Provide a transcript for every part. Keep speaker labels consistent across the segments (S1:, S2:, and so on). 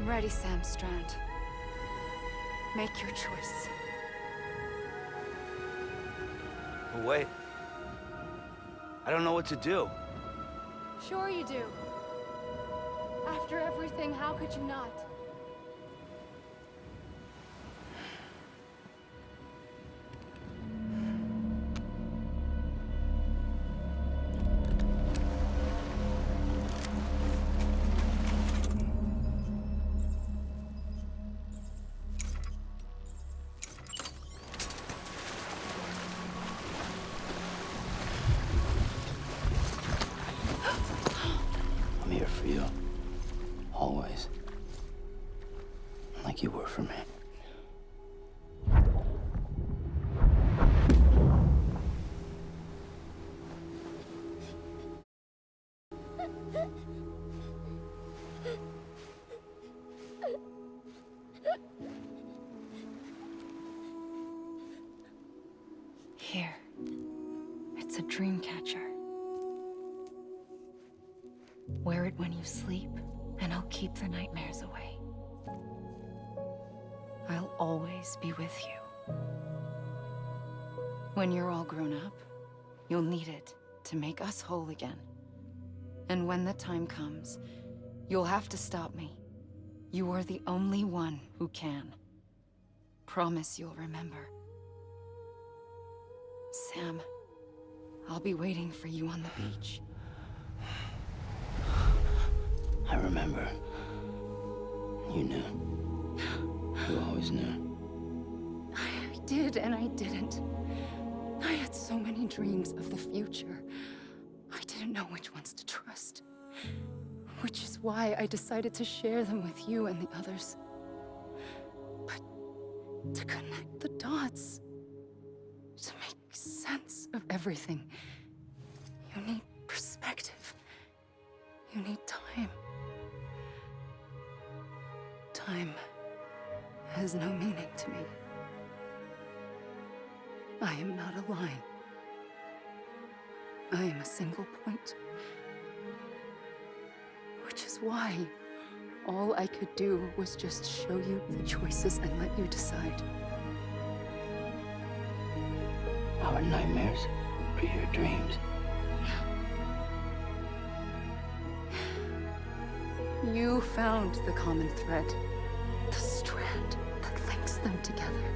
S1: ready, Sam Strand. Make your choice.
S2: But wait. I don't know what to do.
S1: Sure you do. After everything, how could you not?
S3: I'm here for you. Always. Like you were for me.
S1: Here. It's a dream catcher. Wear it when you sleep, and I'll keep the nightmares away. I'll always be with you. When you're all grown up, you'll need it to make us whole again. And when the time comes, you'll have to stop me. You are the only one who can. Promise you'll remember. Sam, I'll be waiting for you on the beach.
S3: I remember. You knew. You always knew.
S1: I did and I didn't. I had so many dreams of the future. I didn't know which ones to trust. Which is why I decided to share them with you and the others. But to connect the dots, to make sense of everything, you need perspective. You need time. Time has no meaning to me. I am not a line. I am a single point. Which is why all I could do was just show you the choices and let you decide.
S3: Our nightmares are your dreams.
S1: You found the common thread, the strand that links them together.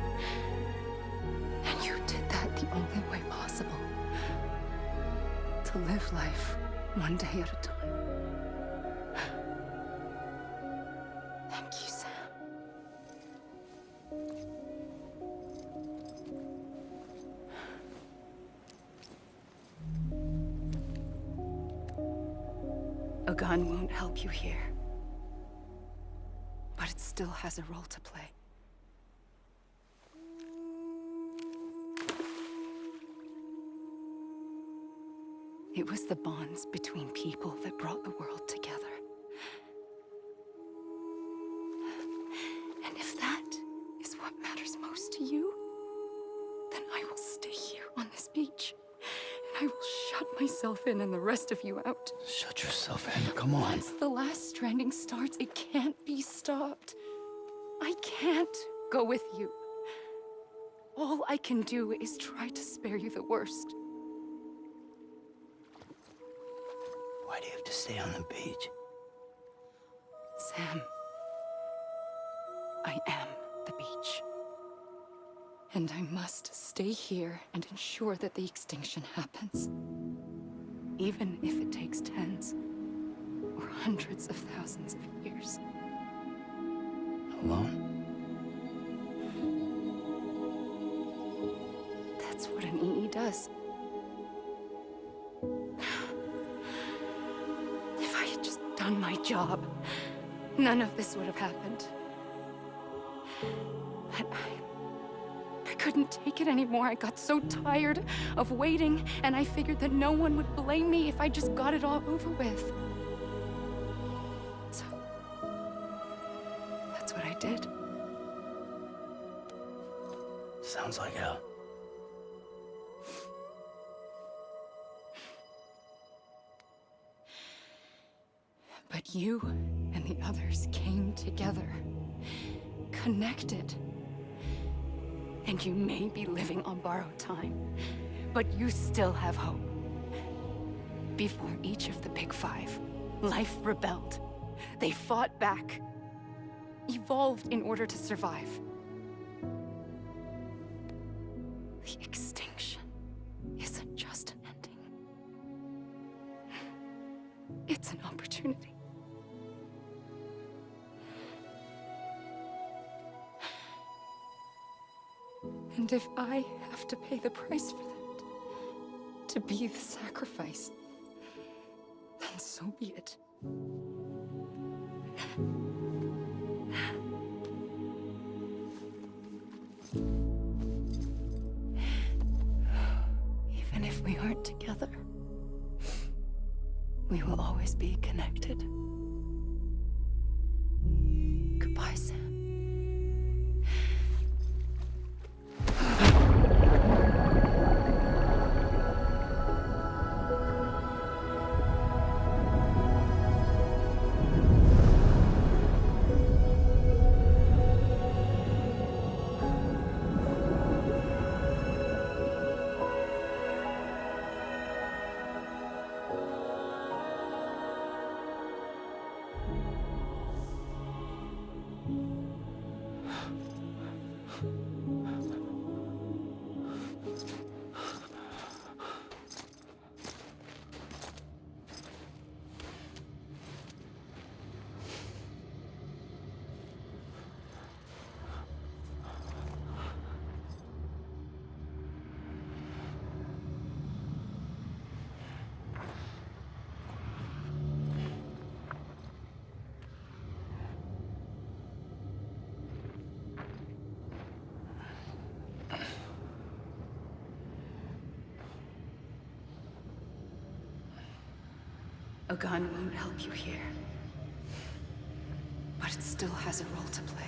S1: And you did that the only way possible. To live life one day at a time. Thank you, Sam. A gun won't help you here. But it still has a role to play. It was the bonds between people that brought the world together. And if that is what matters most to you, then I will stay here on this beach. And I will shut myself in and the rest of you out.
S3: Shut yourself in, come on.
S1: Once the last stranding starts, it can't be stopped. I can't go with you. All I can do is try to spare you the worst.
S3: Why do you have to stay on the beach?
S1: Sam, I am the beach. And I must stay here and ensure that the extinction happens. Even if it takes tens or hundreds of thousands of years.
S3: Alone?
S1: That's what an EE does. If I had just done my job, none of this would have happened. But I couldn't take it anymore. I got so tired of waiting, and I figured that no one would blame me if I just got it all over with. So, that's what I did.
S3: Sounds like hell.
S1: But you and and the others came together, connected. And you may be living on borrowed time, but you still have hope. Before each of the Big Five, life rebelled. They fought back, evolved in order to survive. The extinction isn't just an ending. It's an opportunity. And if I have to pay the price for that, to be the sacrifice, then so be it. Even if we aren't together, we will always be connected. Goodbye, Sam. A gun won't help you here, but it still has a role to play.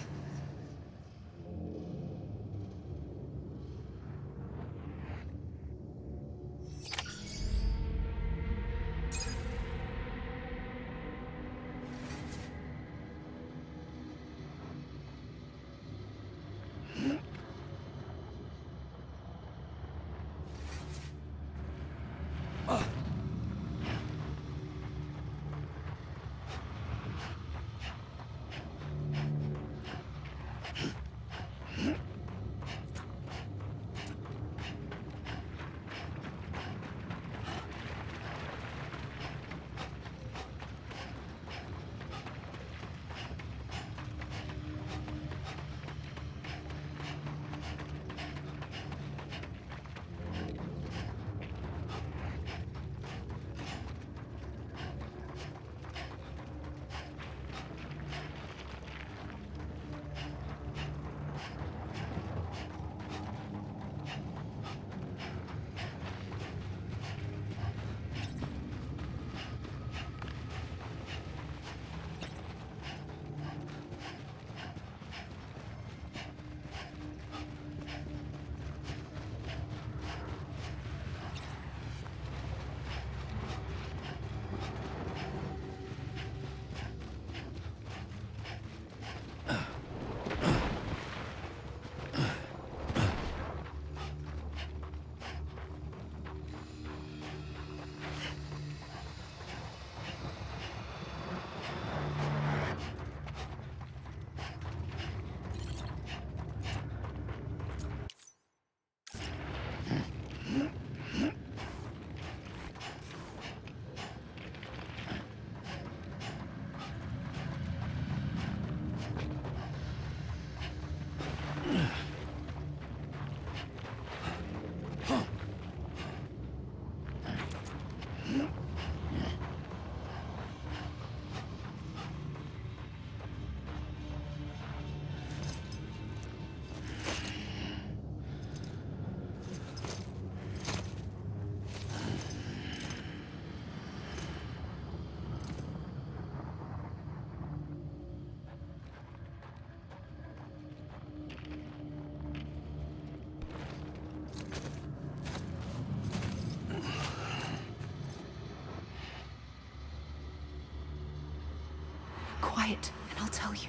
S1: quiet, and I'll tell you.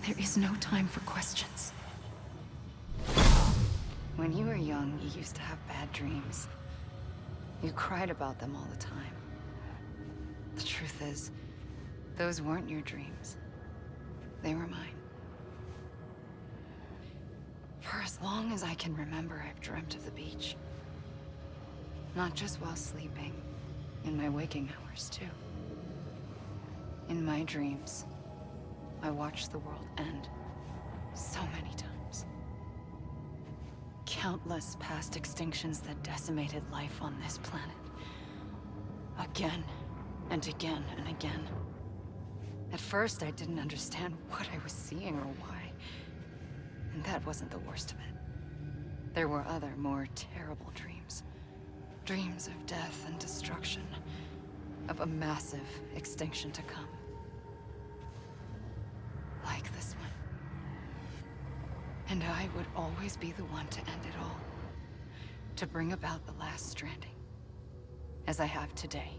S1: There is no time for questions. When you were young, you used to have bad dreams. You cried about them all the time. The truth is, those weren't your dreams. They were mine. For as long as I can remember, I've dreamt of the beach. Not just while sleeping, in my waking hours too. In my dreams, I watched the world end so many times. Countless past extinctions that decimated life on this planet. Again, and again, and again. At first, I didn't understand what I was seeing or why. And that wasn't the worst of it. There were other, more terrible dreams. Dreams of death and destruction. Of a massive extinction to come. Like this one. And I would always be the one to end it all. To bring about the last stranding. As I have today.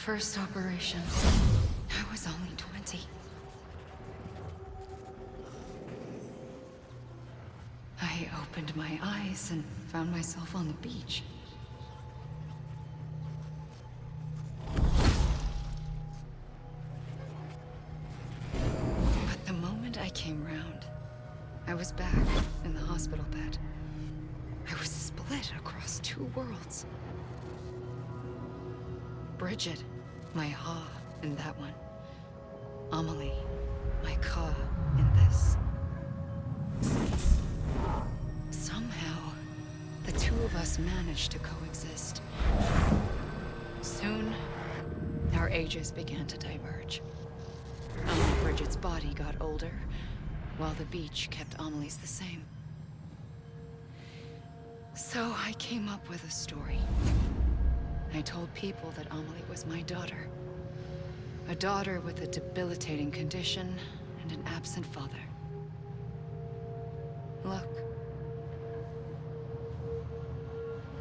S1: First operation, I was only 20. I opened my eyes and found myself on the beach. But the moment I came round, I was back in the hospital bed. I was split across two worlds. Bridget, my Ha in that one. Amelie, my Ka in this. Somehow, the two of us managed to coexist. Soon, our ages began to diverge. Only Bridget's body got older, while the beach kept Amelie's the same. So I came up with a story. I told people that Amelie was my daughter. A daughter with a debilitating condition and an absent father. Look.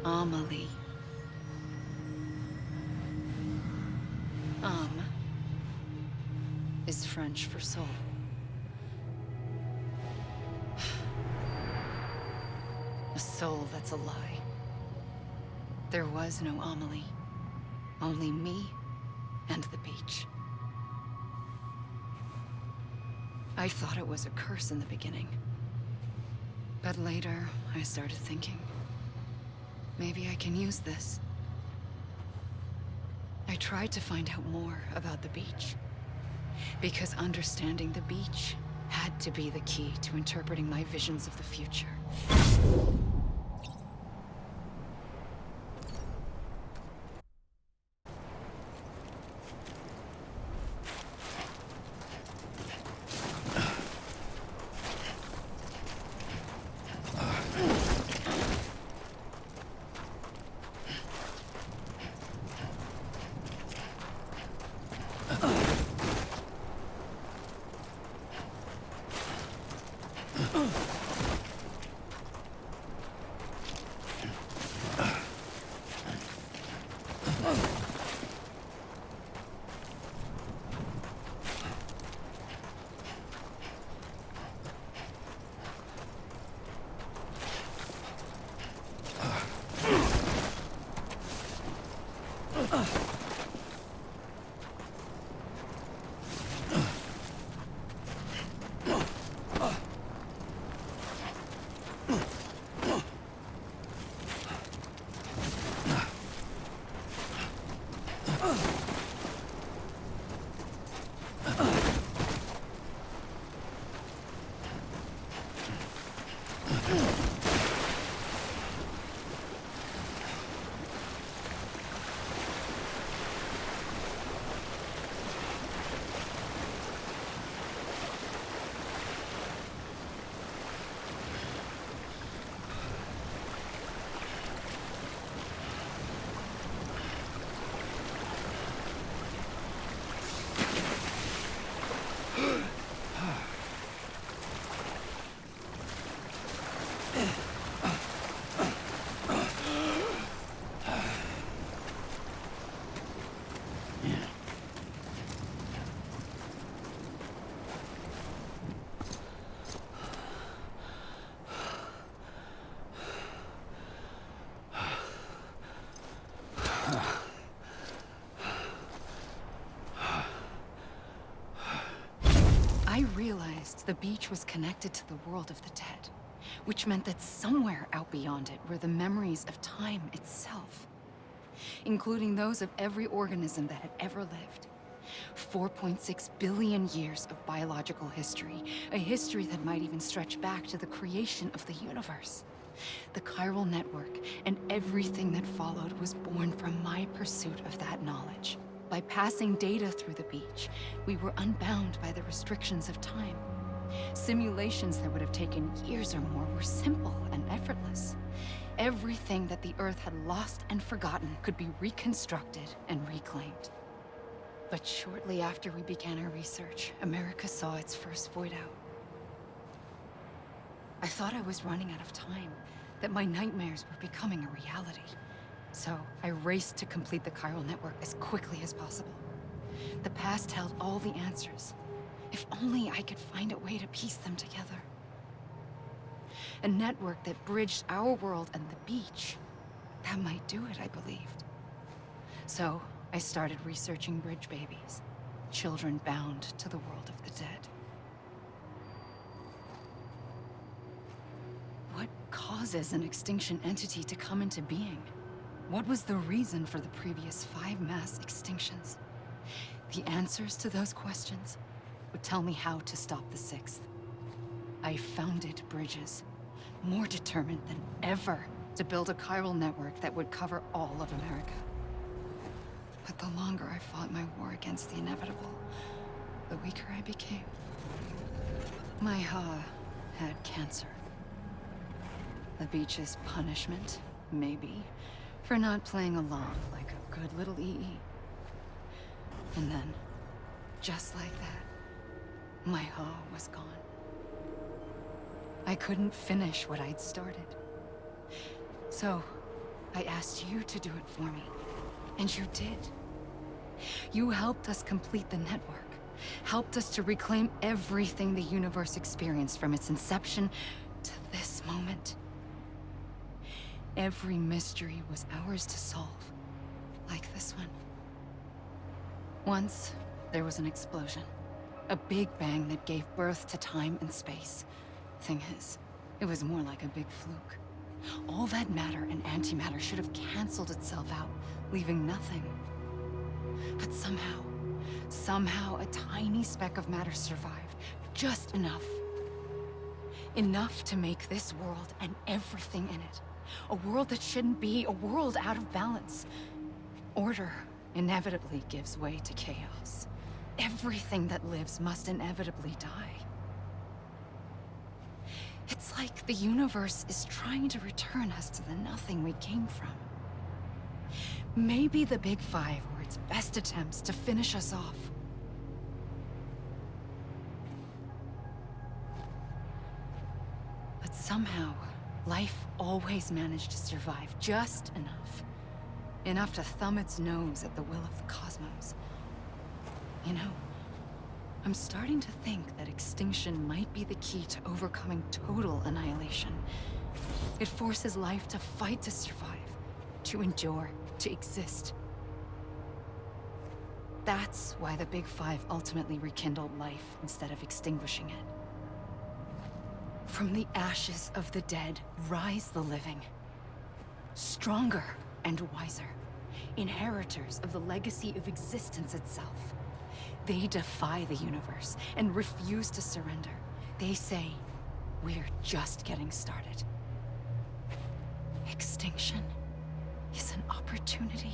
S1: Amelie. Is French for soul. A soul that's a lie. There was no Amelie. Only me and the beach. I thought it was a curse in the beginning. But later, I started thinking, maybe I can use this. I tried to find out more about the beach. Because understanding the beach had to be the key to interpreting my visions of the future. I realized the beach was connected to the world of the dead, which meant that somewhere out beyond it were the memories of time itself, including those of every organism that had ever lived. 4.6 billion years of biological history, a history that might even stretch back to the creation of the universe. The chiral network and everything that followed was born from my pursuit of that knowledge. By passing data through the beach, we were unbound by the restrictions of time. Simulations that would have taken years or more were simple and effortless. Everything that the Earth had lost and forgotten could be reconstructed and reclaimed. But shortly after we began our research, America saw its first void out. I thought I was running out of time, that my nightmares were becoming a reality. So I raced to complete the chiral network as quickly as possible. The past held all the answers. If only I could find a way to piece them together. A network that bridged our world and the beach. That might do it, I believed. So I started researching bridge babies, children bound to the world of the dead. What causes an extinction entity to come into being? What was the reason for the previous 5 mass extinctions? The answers to those questions would tell me how to stop the 6th. I founded bridges, more determined than ever to build a chiral network that would cover all of America. But the longer I fought my war against the inevitable, the weaker I became. My Ha had cancer. The beach's punishment, maybe, for not playing along like a good little EE. And then, just like that, my Ha was gone. I couldn't finish what I'd started. So, I asked you to do it for me. And you did. You helped us complete the network. Helped us to reclaim everything the universe experienced from its inception to this moment. Every mystery was ours to solve, like this one. Once, there was an explosion. A big bang that gave birth to time and space. Thing is, it was more like a big fluke. All that matter and antimatter should have canceled itself out, leaving nothing. But somehow a tiny speck of matter survived. Just enough. Enough to make this world and everything in it. A world that shouldn't be, a world out of balance. Order inevitably gives way to chaos. Everything that lives must inevitably die. It's like the universe is trying to return us to the nothing we came from. Maybe the Big Five were its best attempts to finish us off. But somehow, life always managed to survive just enough. Enough to thumb its nose at the will of the cosmos. You know, I'm starting to think that extinction might be the key to overcoming total annihilation. It forces life to fight to survive, to endure, to exist. That's why the Big Five ultimately rekindled life instead of extinguishing it. From the ashes of the dead rise the living. Stronger and wiser. Inheritors of the legacy of existence itself. They defy the universe and refuse to surrender. They say, we're just getting started. Extinction is an opportunity.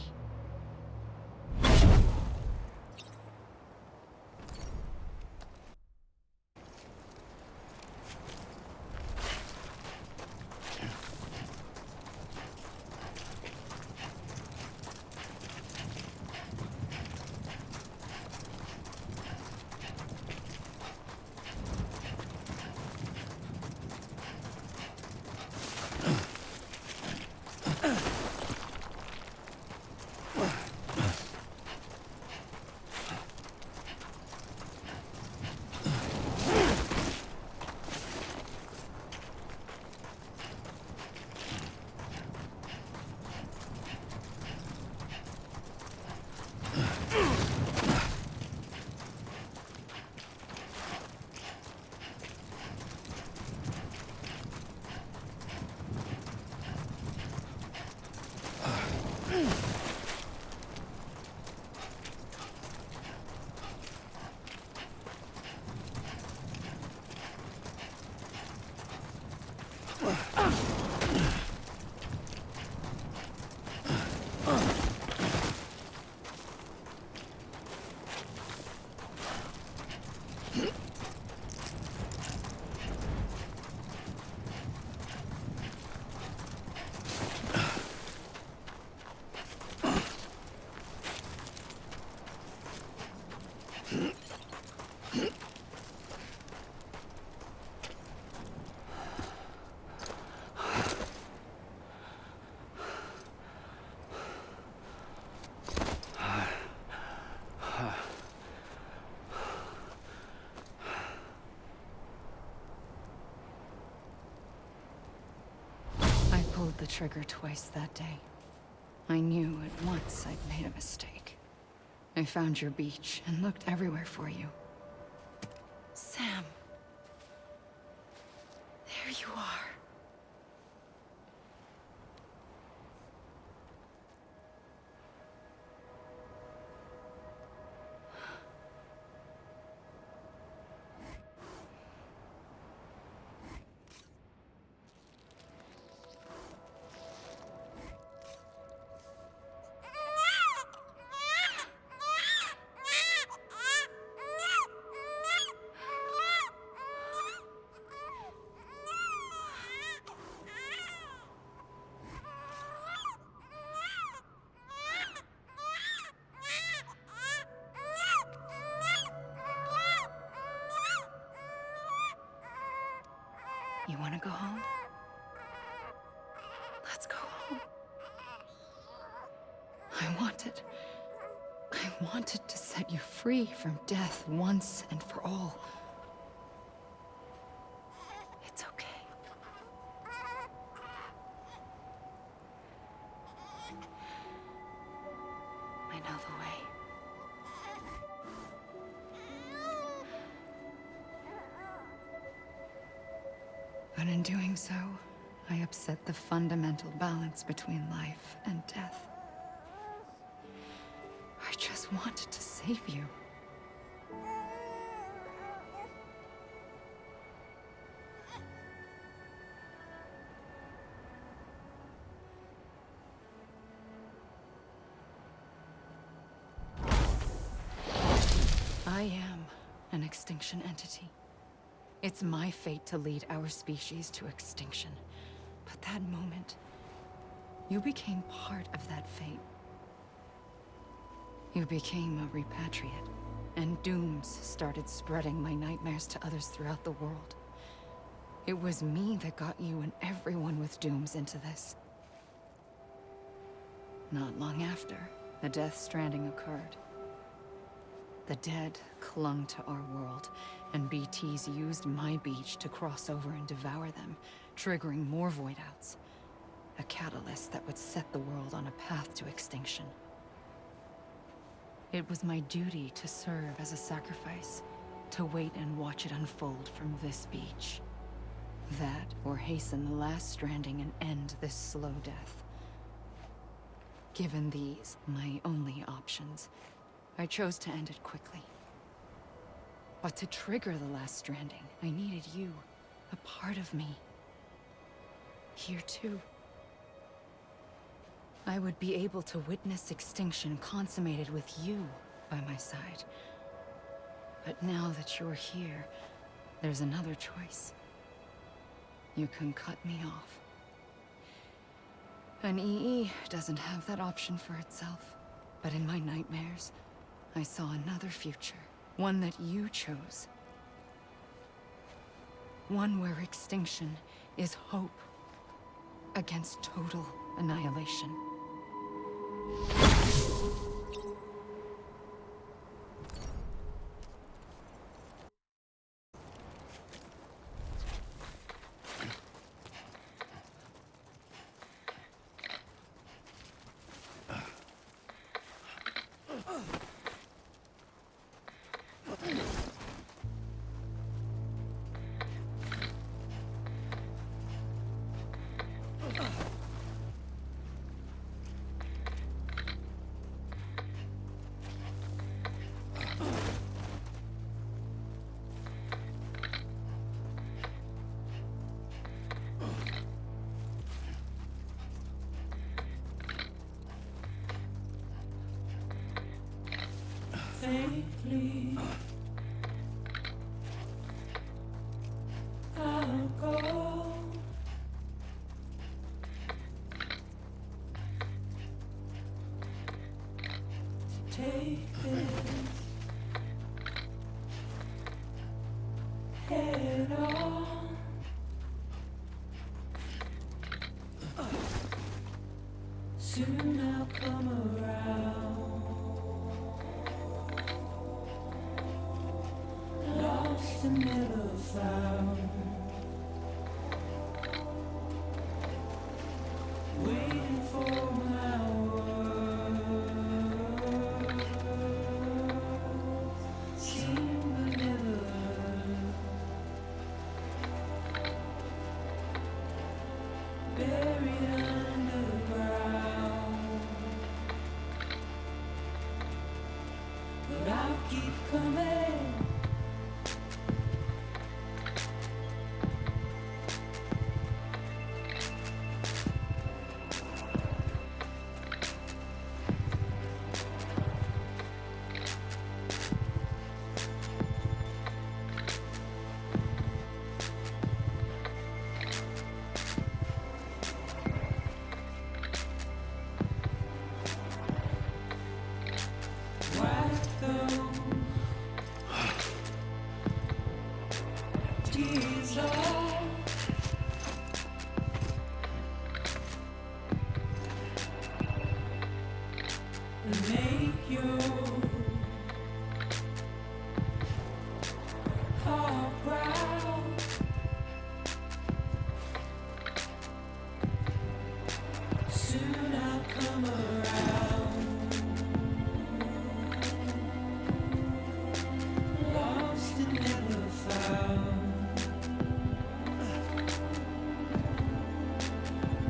S1: I pulled the trigger twice that day. I knew at once I'd made a mistake. I found your beach and looked everywhere for you. Sam. There you are. You want to go home? Let's go home. I wanted to set you free from death once and for all. It's okay. I know the way. But in doing so, I upset the fundamental balance between life and death. I just wanted to save you. I am an extinction entity. It's my fate to lead our species to extinction. But that moment, you became part of that fate. You became a repatriate, and dooms started spreading my nightmares to others throughout the world. It was me that got you and everyone with dooms into this. Not long after, the Death Stranding occurred. The dead clung to our world, and BTs used my beach to cross over and devour them, triggering more void-outs. A catalyst that would set the world on a path to extinction. It was my duty to serve as a sacrifice, to wait and watch it unfold from this beach. That, or hasten the last stranding and end this slow death. Given these, my only options, I chose to end it quickly. But to trigger the last stranding, I needed you, a part of me. Here too. I would be able to witness extinction consummated with you by my side. But now that you're here, there's another choice. You can cut me off. An EE doesn't have that option for itself. But in my nightmares, I saw another future. One that you chose. One where extinction is hope against total annihilation.
S4: faintly. I'll go. Take this head on. Soon I'll come around. Lost and never found. Waiting for my words. Seen but never heard. Buried underground. But I'll keep coming. Wipe those tears off. And make your heart proud. Soon I'll come around. Lost and never found.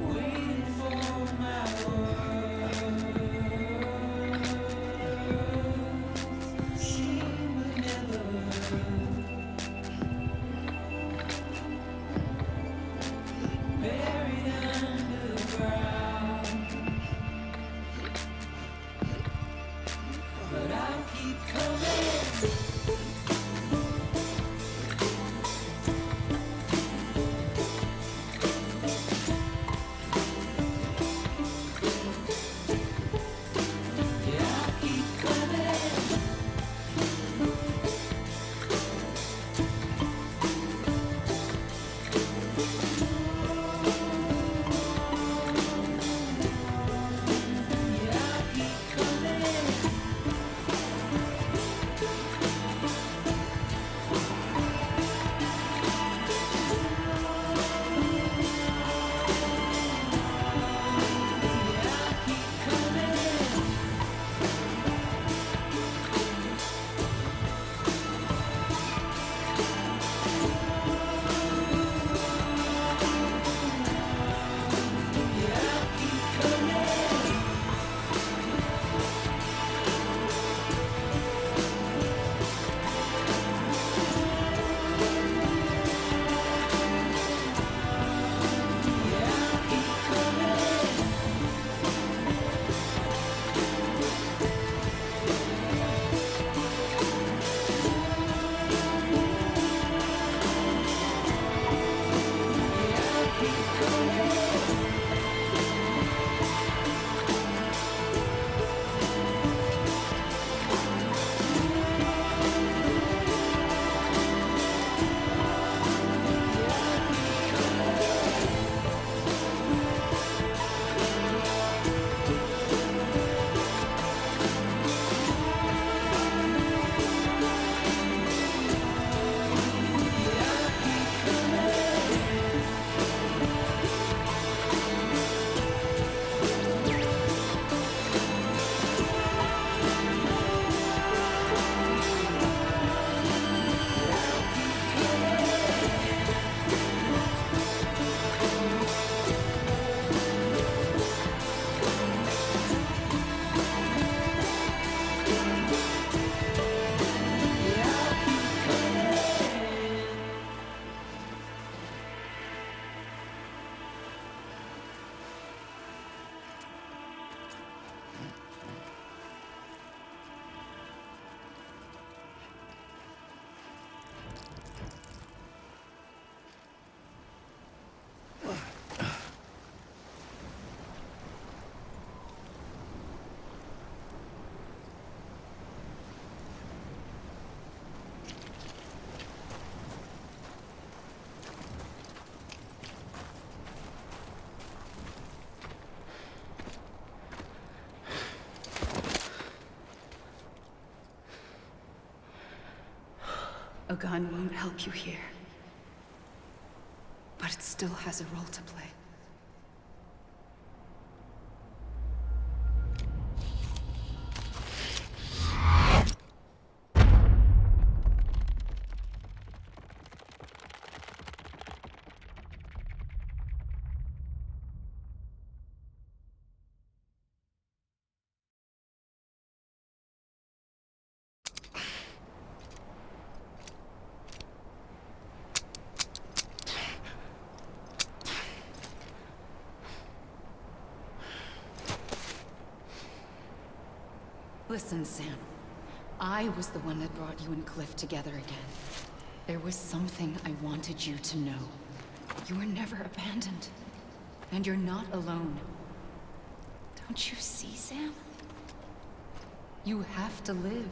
S4: Waiting for my words. Seen but never heard.
S1: A gun won't help you here. But it still has a role to play. Listen, Sam. I was the one that brought you and Cliff together again. There was something I wanted you to know. You were never abandoned. And you're not alone. Don't you see, Sam? You have to live.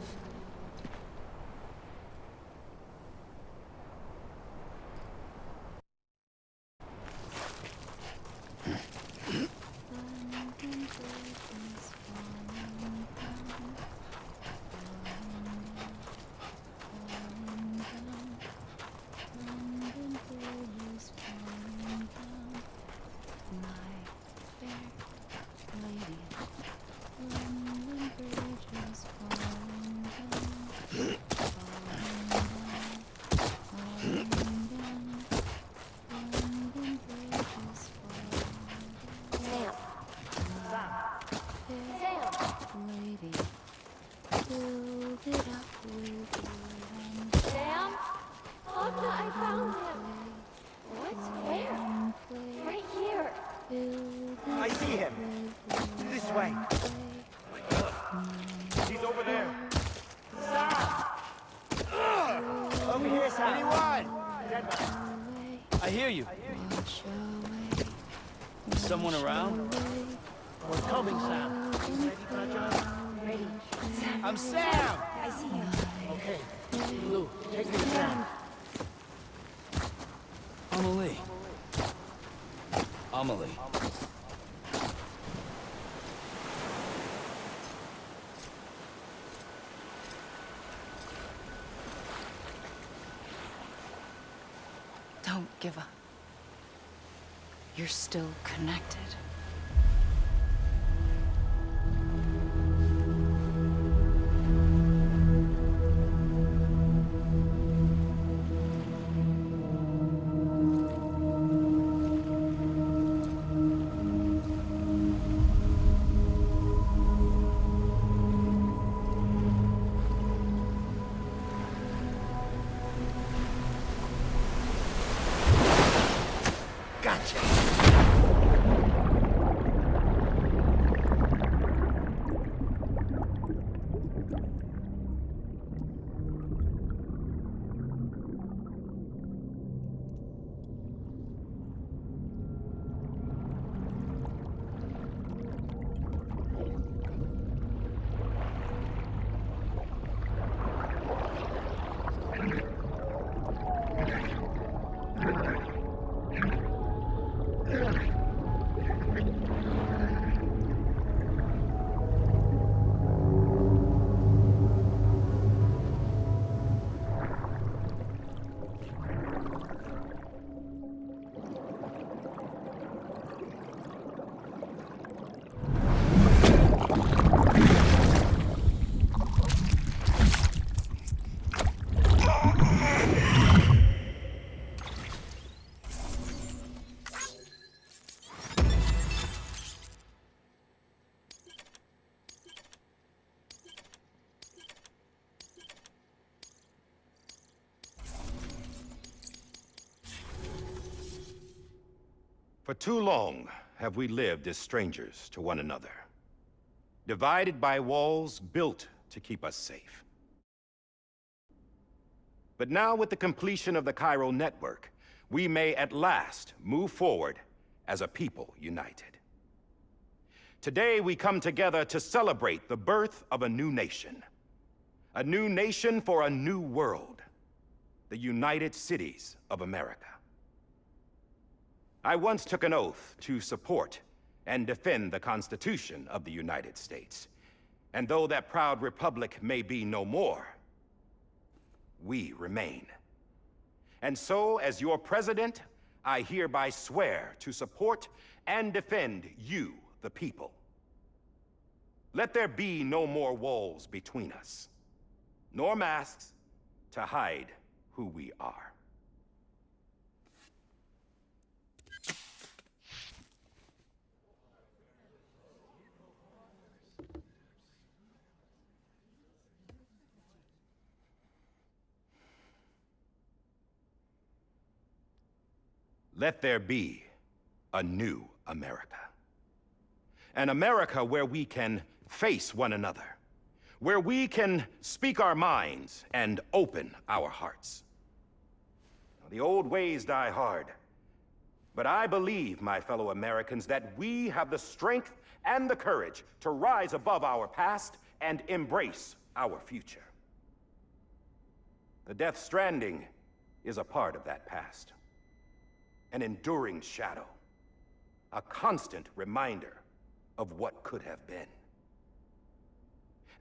S5: Sam? Look, I found him. What's where? Right here.
S2: I see him. This way.
S6: He's over there.
S2: Stop!
S6: Over here, Sam.
S2: Anyone? I hear you. Someone around?
S6: We're coming, Sam. Ready for the job?
S5: Ready. Sam.
S2: I'm Sam!
S5: I see you.
S6: Okay. Lou, take me to Sam.
S2: Amelie. Amelie.
S1: Don't give up. You're still connected.
S2: Gotcha!
S7: For too long have we lived as strangers to one another, divided by walls built to keep us safe. But now, with the completion of the Cairo network, we may at last move forward as a people united. Today, we come together to celebrate the birth of a new nation for a new world, the United Cities of America. I once took an oath to support and defend the Constitution of the United States. And though that proud republic may be no more, we remain. And so, as your president, I hereby swear to support and defend you, the people. Let there be no more walls between us, nor masks to hide who we are. Let there be a new America. An America where we can face one another, where we can speak our minds and open our hearts. The old ways die hard, but I believe, my fellow Americans, that we have the strength and the courage to rise above our past and embrace our future. The Death Stranding is a part of that past. An enduring shadow, a constant reminder of what could have been.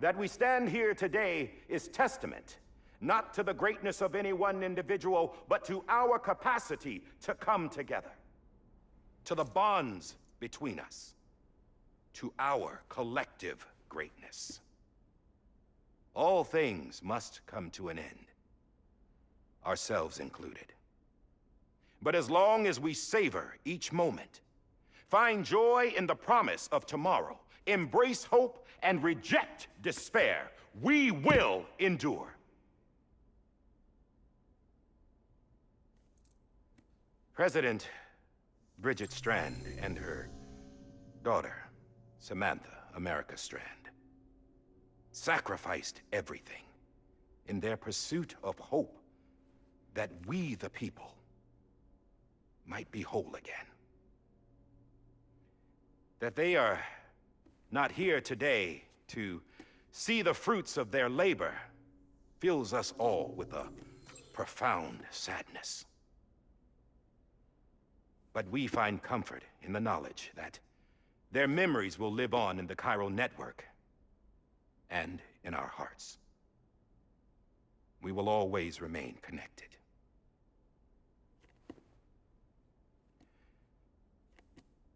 S7: That we stand here today is testament, not to the greatness of any one individual, but to our capacity to come together, to the bonds between us, to our collective greatness. All things must come to an end, ourselves included. But as long as we savor each moment, find joy in the promise of tomorrow, embrace hope, and reject despair, we will endure. President Bridget Strand and her daughter, Samantha America Strand, sacrificed everything in their pursuit of hope that we, the people, might be whole again. That they are not here today to see the fruits of their labor fills us all with a profound sadness. But we find comfort in the knowledge that their memories will live on in the chiral network and in our hearts. We will always remain connected.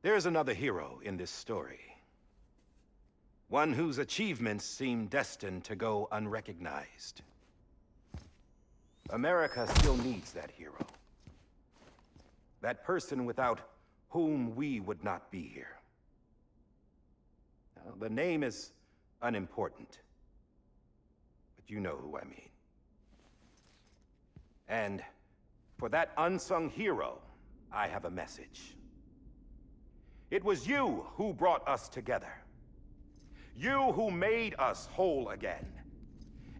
S7: There is another hero in this story. One whose achievements seem destined to go unrecognized. America still needs that hero. That person without whom we would not be here. Now, the name is unimportant, but you know who I mean. And for that unsung hero, I have a message. It was you who brought us together. You who made us whole again.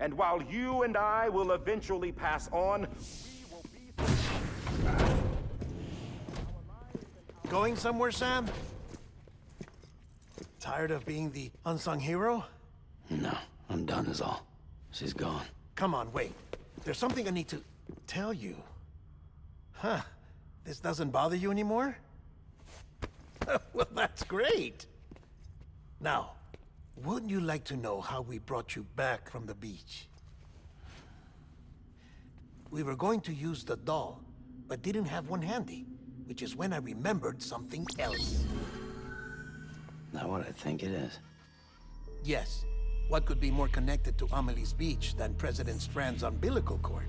S7: And while you and I will eventually pass on, we will be...
S6: Going somewhere, Sam? Tired of being the unsung hero?
S3: No, I'm done is all. She's gone.
S6: Come on, wait. There's something I need to tell you. Huh. This doesn't bother you anymore? Well, that's great. Now, wouldn't you like to know how we brought you back from the beach? We were going to use the doll, but didn't have one handy, which is when I remembered something else.
S3: Not what I think it is.
S6: Yes. What could be more connected to Amelie's beach than President Strand's umbilical cord?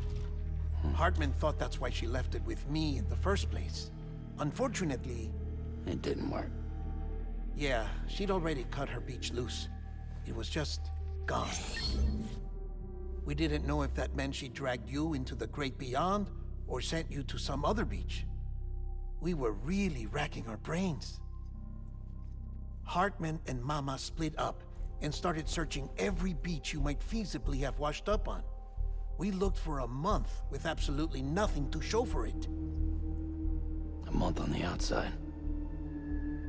S6: Hartman thought that's why she left it with me in the first place. Unfortunately...
S3: It didn't work.
S6: Yeah, she'd already cut her beach loose. It was just gone. We didn't know if that meant she dragged you into the great beyond or sent you to some other beach. We were really racking our brains. Hartman and Mama split up and started searching every beach you might feasibly have washed up on. We looked for a month with absolutely nothing to show for it.
S3: A month on the outside.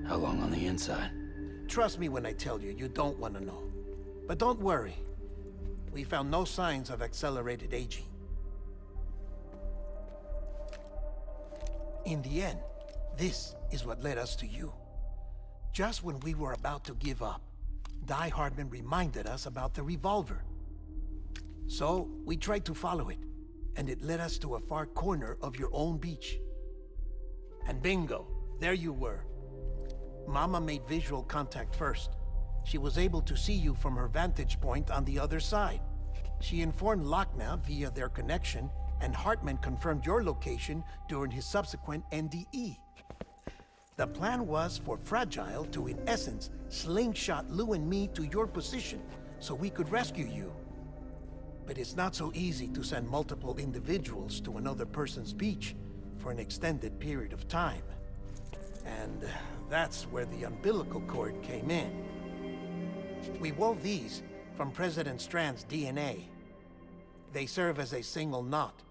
S3: How long on the inside?
S6: Trust me when I tell you, you don't want to know. But don't worry. We found no signs of accelerated aging. In the end, this is what led us to you. Just when we were about to give up, Die Hardman reminded us about the revolver. So, we tried to follow it, and it led us to a far corner of your own beach. And bingo, there you were. Mama made visual contact first. She was able to see you from her vantage point on the other side. She informed Lochna via their connection, and Hartman confirmed your location during his subsequent NDE. The plan was for Fragile to, in essence, slingshot Lou and me to your position so we could rescue you. But it's not so easy to send multiple individuals to another person's beach for an extended period of time. And that's where the umbilical cord came in. We wove these from President Strand's DNA. They serve as a single knot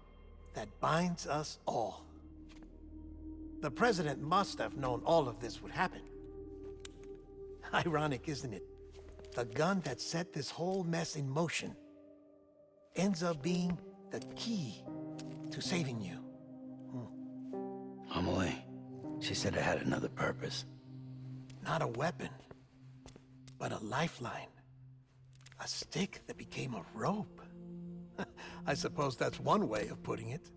S6: that binds us all. The President must have known all of this would happen. Ironic, isn't it? The gun that set this whole mess in motion ends up being the key to saving you.
S3: Amelie, she said it had another purpose.
S6: Not a weapon, but a lifeline. A stick that became a rope. I suppose that's one way of putting it.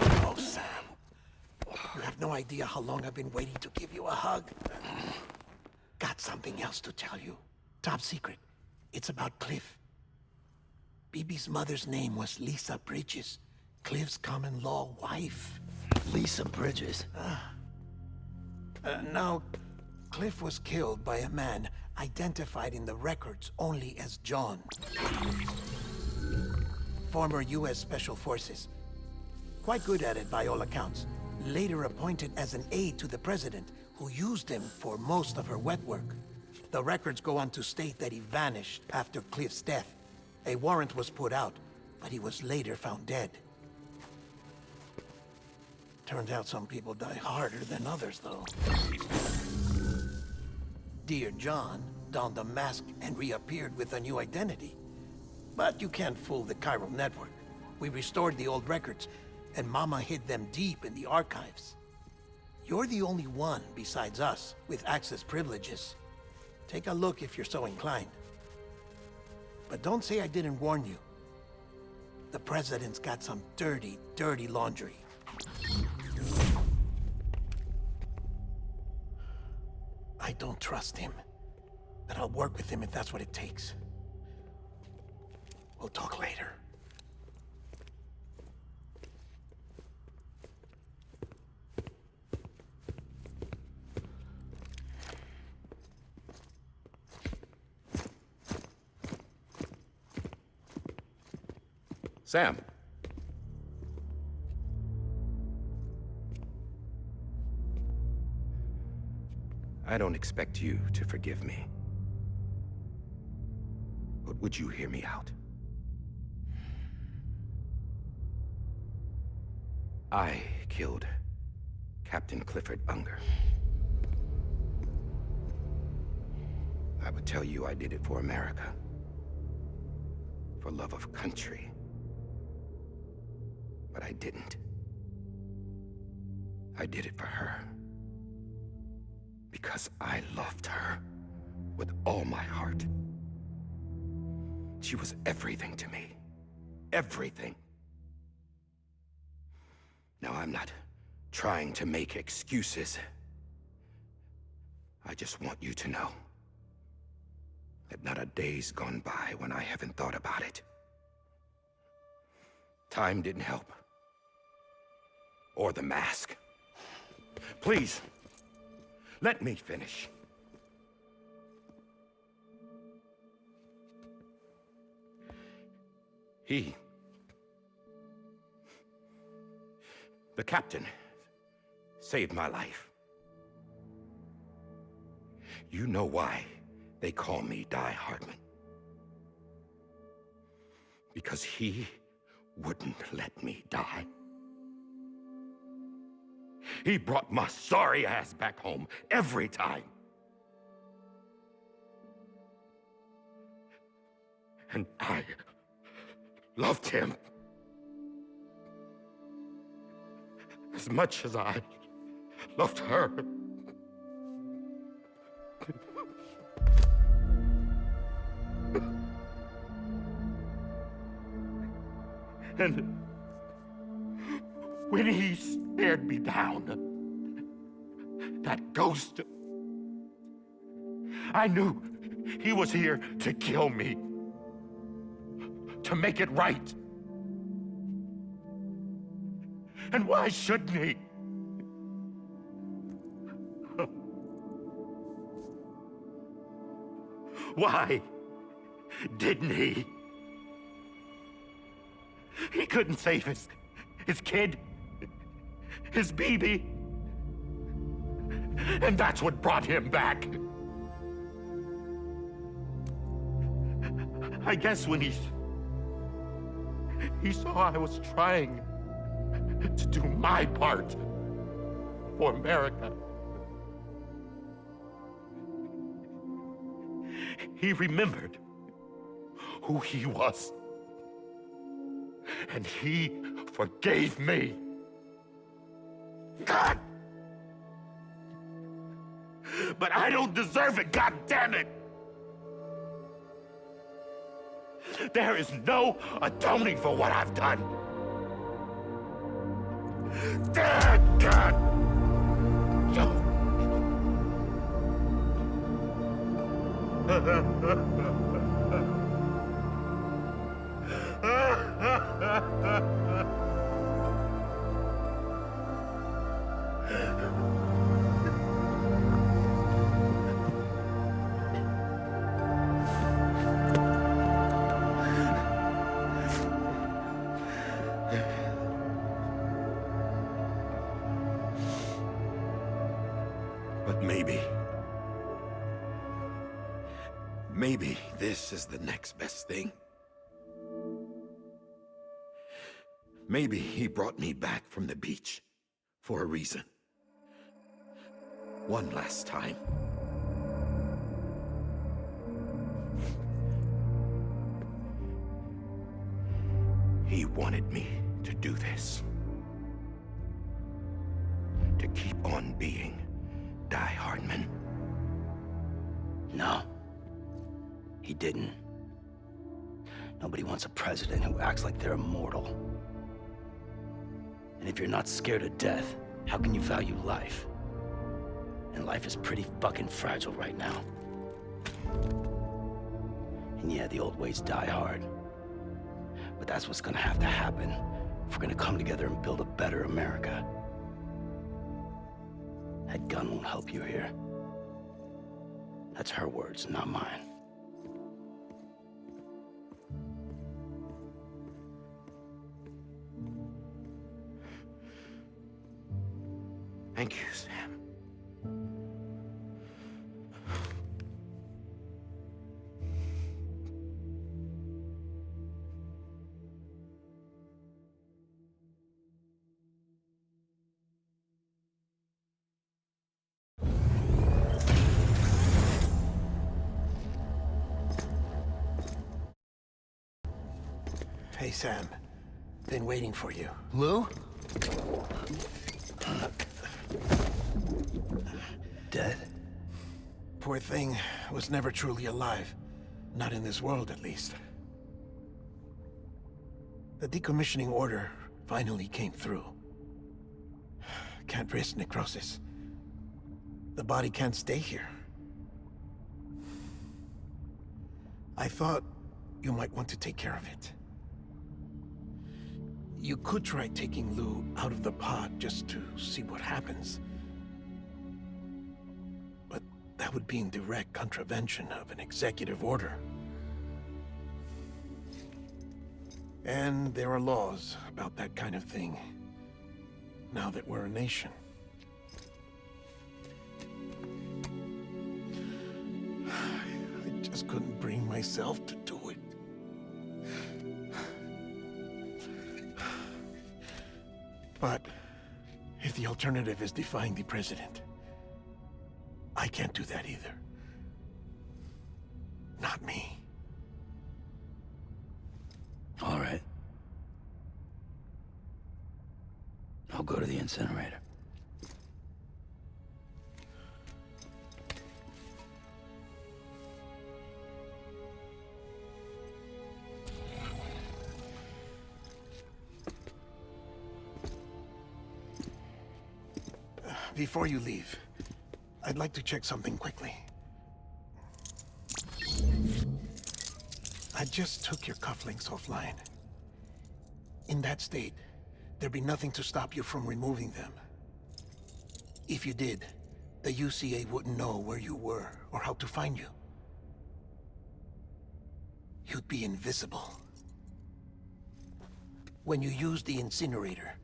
S6: Oh, Sam. You have no idea how long I've been waiting to give you a hug. Got something else to tell you. Top secret. It's about Cliff. BB's mother's name was Lisa Bridges, Cliff's common-law wife.
S3: Lisa Bridges?
S6: Now, Cliff was killed by a man identified in the records only as John. Former U.S. Special Forces. Quite good at it by all accounts. Later appointed as an aide to the president, who used him for most of her wet work. The records go on to state that he vanished after Cliff's death. A warrant was put out, but he was later found dead. Turns out some people die harder than others, though. Dear John donned a mask and reappeared with a new identity. But you can't fool the chiral network. We restored the old records, and Mama hid them deep in the archives. You're the only one besides us with access privileges. Take a look if you're so inclined. But don't say I didn't warn you. The president's got some dirty, dirty laundry. I don't trust him, but I'll work with him if that's what it takes. We'll talk later.
S7: Sam. I don't expect you to forgive me. But would you hear me out? I killed Captain Clifford Unger. I would tell you I did it for America. For love of country. But I didn't. I did it for her. Because I loved her with all my heart. She was everything to me. Everything. Now, I'm not trying to make excuses. I just want you to know that not a day's gone by when I haven't thought about it. Time didn't help. Or the mask. Please, let me finish. The captain, saved my life. You know why they call me Die Hartman. Because he wouldn't let me die. He brought my sorry ass back home every time. And I loved him as much as I loved her. And when he stared me down, that ghost, I knew he was here to kill me, to make it right. And why shouldn't he? Why didn't he? He couldn't save his kid, his baby. And that's what brought him back. I guess when he saw I was trying to do my part for America, he remembered who he was. And he forgave me. God! But I don't deserve it, God damn it! There is no atoning for what I've done. God! But maybe this is the next best thing. Maybe he brought me back from the beach for a reason. One last time. He wanted me to do this. To keep on being Die Hardman.
S3: No. He didn't. Nobody wants a president who acts like they're immortal. And if you're not scared of death, how can you value life? And life is pretty fucking fragile right now. And yeah, the old ways die hard. But that's what's gonna have to happen if we're gonna come together and build a better America. That gun won't help you here. That's her words, not mine.
S7: Thank you, Sam.
S6: Hey, Sam. Been waiting for you.
S3: Lou? Dead?
S6: Poor thing was never truly alive. Not in this world, at least. The decommissioning order finally came through. Can't risk necrosis. The body can't stay here. I thought you might want to take care of it. You could try taking Lou out of the pod just to see what happens. But that would be in direct contravention of an executive order. And there are laws about that kind of thing, now that we're a nation. I just couldn't bring myself to do it. But if the alternative is defying the president, I can't do that either. Not me.
S3: All right. I'll go to the incinerator.
S6: Before you leave, I'd like to check something quickly. I just took your cufflinks offline. In that state, there'd be nothing to stop you from removing them. If you did, the UCA wouldn't know where you were or how to find you. You'd be invisible. When you use the incinerator,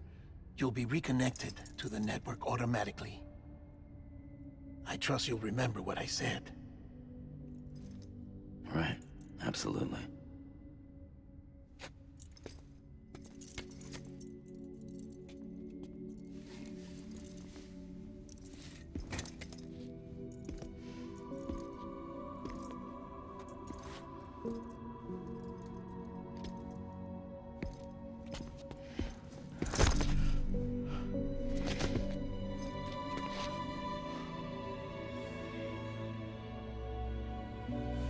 S6: you'll be reconnected to the network automatically. I trust you'll remember what I said.
S3: Right. Absolutely.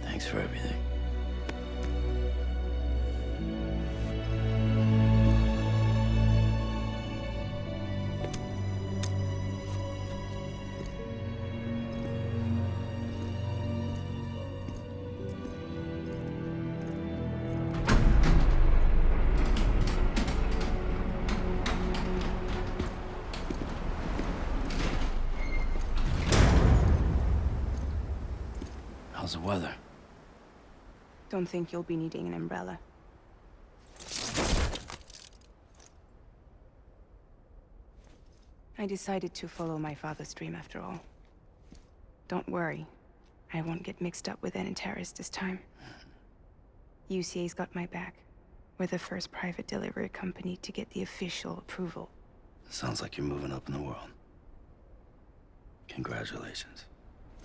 S3: Thanks for everything. How's the weather?
S1: Don't think you'll be needing an umbrella. I decided to follow my father's dream after all. Don't worry. I won't get mixed up with any terrorists this time. UCA's got my back. We're the first private delivery company to get the official approval.
S3: Sounds like you're moving up in the world. Congratulations.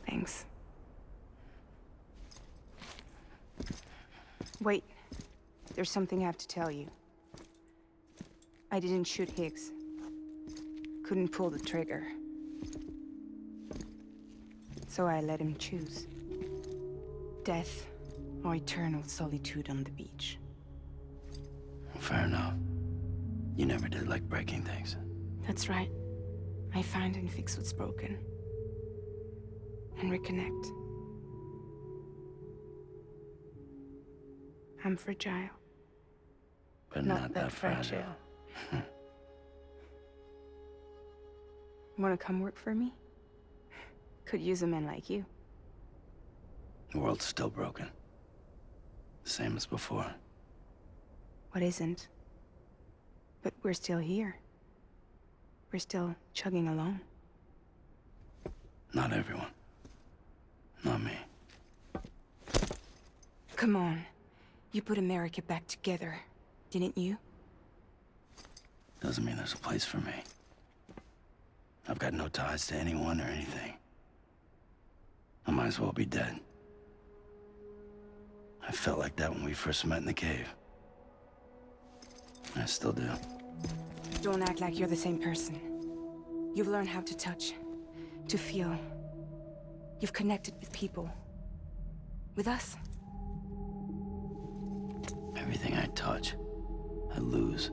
S1: Thanks. Wait. There's something I have to tell you. I didn't shoot Higgs. Couldn't pull the trigger. So I let him choose. Death or eternal solitude on the beach.
S3: Fair enough. You never did like breaking things.
S1: That's right. I find and fix what's broken. And reconnect. I'm fragile.
S3: But not that fragile.
S1: Wanna come work for me? Could use a man like you.
S3: The world's still broken. Same as before.
S1: What isn't? But we're still here. We're still chugging along.
S3: Not everyone. Not me.
S1: Come on. You put America back together, didn't you?
S3: Doesn't mean there's a place for me. I've got no ties to anyone or anything. I might as well be dead. I felt like that when we first met in the cave. I still do.
S1: Don't act like you're the same person. You've learned how to touch, to feel. You've connected with people. With us.
S3: Everything I touch, I lose.